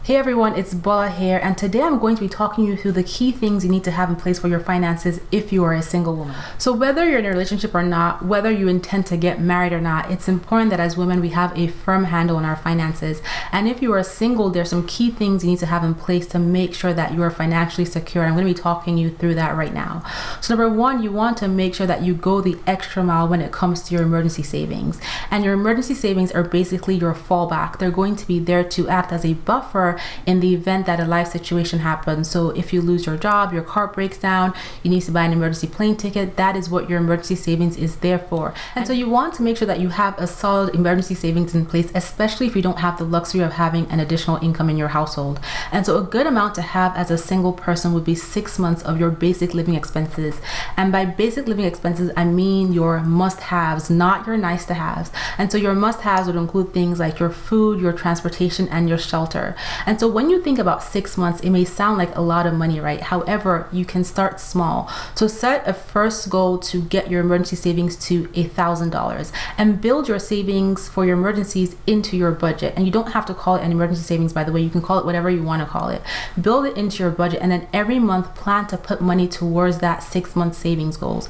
Hey everyone, it's Bola here, and today I'm going to be talking you through the key things you need to have in place for your finances if you are a single woman. So whether you're in a relationship or not, whether you intend to get married or not, it's important that as women we have a firm handle on our finances. And if you are single, there's some key things you need to have in place to make sure that you are financially secure. I'm going to be talking you through that right now. So number one, you want to make sure that you go the extra mile when it comes to your emergency savings. And your emergency savings are basically your fallback. They're going to be there to act as a buffer in the event that a life situation happens. So if you lose your job, your car breaks down, you need to buy an emergency plane ticket, that is what your emergency savings is there for. And so you want to make sure that you have a solid emergency savings in place, especially if you don't have the luxury of having an additional income in your household. And so a good amount to have as a single person would be 6 months of your basic living expenses. And by basic living expenses, I mean your must-haves, not your nice-to-haves. And so your must-haves would include things like your food, your transportation, and your shelter. And so when you think about 6 months, it may sound like a lot of money, right? However, you can start small. So set a first goal to get your emergency savings to $1,000 and build your savings for your emergencies into your budget. And you don't have to call it an emergency savings, by the way. You can call it whatever you want to call it. Build it into your budget, and then every month plan to put money towards that 6 month savings goal.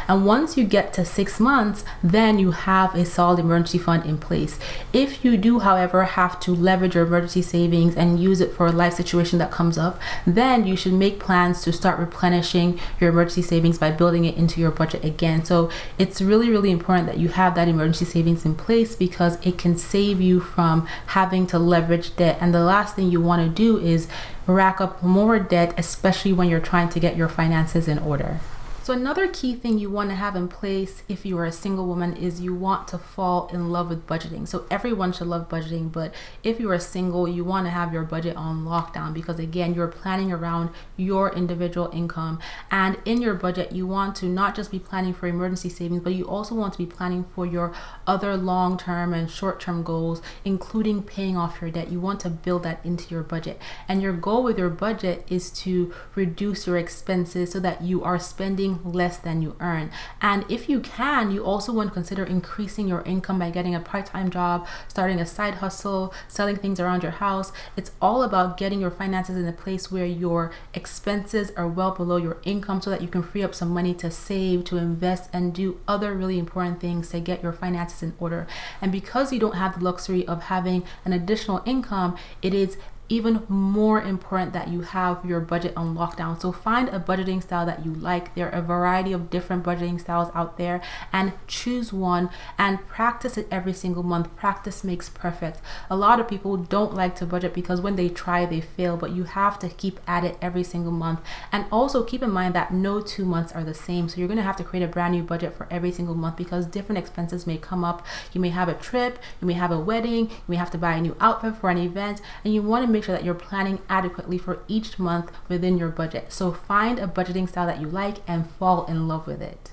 And once you get to 6 months, then you have a solid emergency fund in place. If you do, however, have to leverage your emergency savings and use it for a life situation that comes up, then you should make plans to start replenishing your emergency savings by building it into your budget again. So it's really, really important that you have that emergency savings in place because it can save you from having to leverage debt. And the last thing you want to do is rack up more debt, especially when you're trying to get your finances in order. So another key thing you want to have in place if you are a single woman is you want to fall in love with budgeting. So everyone should love budgeting, but if you are single, you want to have your budget on lockdown because again, you're planning around your individual income. And in your budget, you want to not just be planning for emergency savings, but you also want to be planning for your other long-term and short-term goals, including paying off your debt. You want to build that into your budget. And your goal with your budget is to reduce your expenses so that you are spending less than you earn. And if you can, you also want to consider increasing your income by getting a part-time job, starting a side hustle, selling things around your house. It's all about getting your finances in a place where your expenses are well below your income so that you can free up some money to save, to invest, and do other really important things to get your finances in order. And because you don't have the luxury of having an additional income, it is even more important that you have your budget on lockdown. So find a budgeting style that you like. There are a variety of different budgeting styles out there, and choose one and practice it every single month. Practice makes perfect. A lot of people don't like to budget because when they try, they fail, but you have to keep at it every single month. And also keep in mind that no 2 months are the same. So you're gonna have to create a brand new budget for every single month because different expenses may come up. You may have a trip, you may have a wedding, you may have to buy a new outfit for an event, and you wanna make sure that you're planning adequately for each month within your budget. So find a budgeting style that you like and fall in love with it.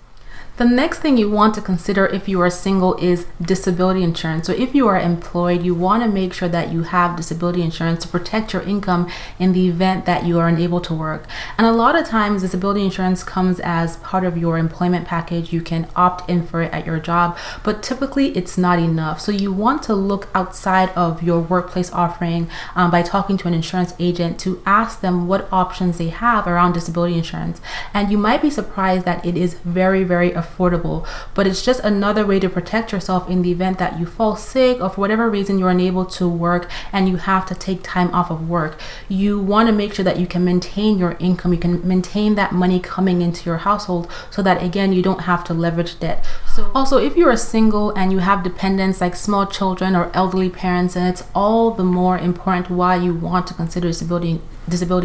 The next thing you want to consider if you are single is disability insurance. So if you are employed, you want to make sure that you have disability insurance to protect your income in the event that you are unable to work. And a lot of times disability insurance comes as part of your employment package. You can opt in for it at your job, but typically it's not enough. So you want to look outside of your workplace offering by talking to an insurance agent to ask them what options they have around disability insurance. And you might be surprised that it is very, very affordable, but it's just another way to protect yourself in the event that you fall sick or for whatever reason you're unable to work and you have to take time off of work. You want to make sure that you can maintain your income, you can maintain that money coming into your household so that again you don't have to leverage debt. So also, if you are single and you have dependents like small children or elderly parents, and it's all the more important why you want to consider disability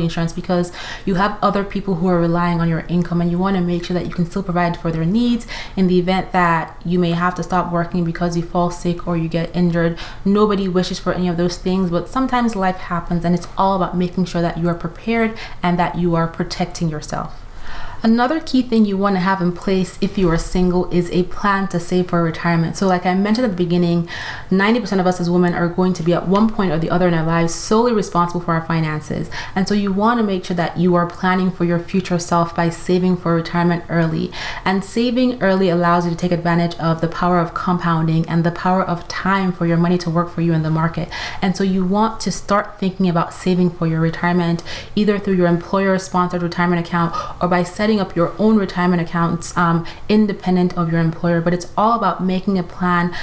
insurance because you have other people who are relying on your income and you want to make sure that you can still provide for their needs in the event that you may have to stop working because you fall sick or you get injured. Nobody wishes for any of those things, but sometimes life happens and it's all about making sure that you are prepared and that you are protecting yourself. Another key thing you want to have in place if you are single is a plan to save for retirement. So like I mentioned at the beginning, 90% of us as women are going to be at one point or the other in our lives solely responsible for our finances. And so you want to make sure that you are planning for your future self by saving for retirement early. And saving early allows you to take advantage of the power of compounding and the power of time for your money to work for you in the market. And so you want to start thinking about saving for your retirement, either through your employer-sponsored retirement account or by setting up your own retirement accounts independent of your employer. But it's all about making a plan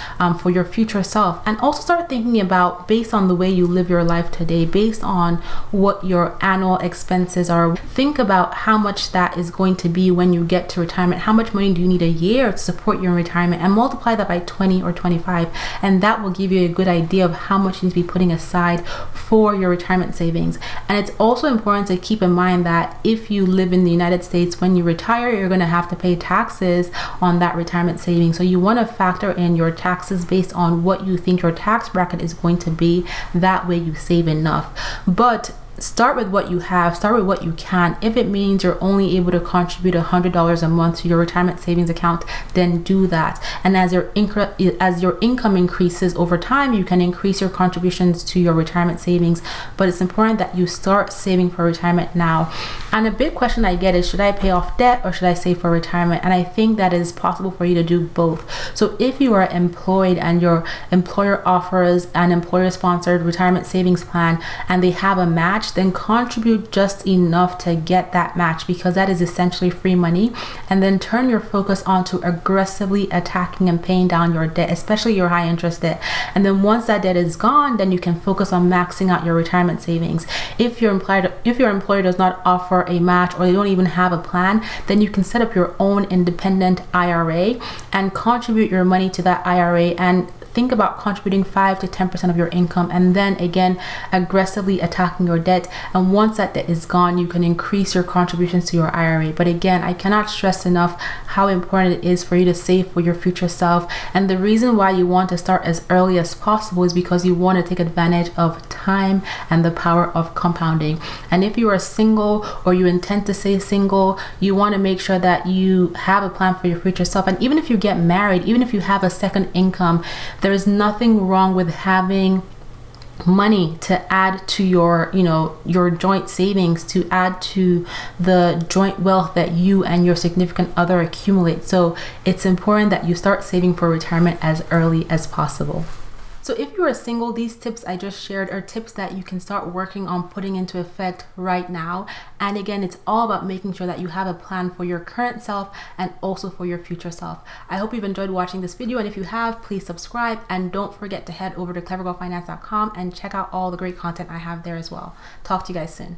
for your future self, and also start thinking about, based on the way you live your life today, based on what your annual expenses are, think about how much that is going to be when you get to retirement. How much money do you need a year to support your retirement, and multiply that by 20 or 25, and that will give you a good idea of how much you need to be putting aside for your retirement savings. And it's also important to keep in mind that if you live in the United States, when you retire, you're going to have to pay taxes on that retirement savings. So you want to factor in your taxes based on what you think your tax bracket is going to be. That way you save enough. But start with what you have, start with what you can. If it means you're only able to contribute $100 a month to your retirement savings account, then do that. And as your income increases over time, you can increase your contributions to your retirement savings. But it's important that you start saving for retirement now. And a big question I get is, should I pay off debt or should I save for retirement? And I think that it is possible for you to do both. So if you are employed and your employer offers an employer-sponsored retirement savings plan and they have a match, then contribute just enough to get that match, because that is essentially free money. And then turn your focus onto aggressively attacking and paying down your debt, especially your high interest debt. And then once that debt is gone, then you can focus on maxing out your retirement savings. If your employer does not offer a match, or they don't even have a plan, then you can set up your own independent IRA and contribute your money to that IRA, and think about contributing 5 to 10% of your income, and then again aggressively attacking your debt. And once that debt is gone, you can increase your contributions to your IRA. But again, I cannot stress enough how important it is for you to save for your future self. And the reason why you want to start as early as possible is because you want to take advantage of time and the power of compounding. And if you are single, or you intend to stay single, you want to make sure that you have a plan for your future self. And even if you get married, even if you have a second income, there is nothing wrong with having money to add to your joint savings, to add to the joint wealth that you and your significant other accumulate. So it's important that you start saving for retirement as early as possible. So if you are single, these tips I just shared are tips that you can start working on putting into effect right now. And again, it's all about making sure that you have a plan for your current self and also for your future self. I hope you've enjoyed watching this video, and if you have, please subscribe, and don't forget to head over to clevergirlfinance.com and check out all the great content I have there as well. Talk to you guys soon.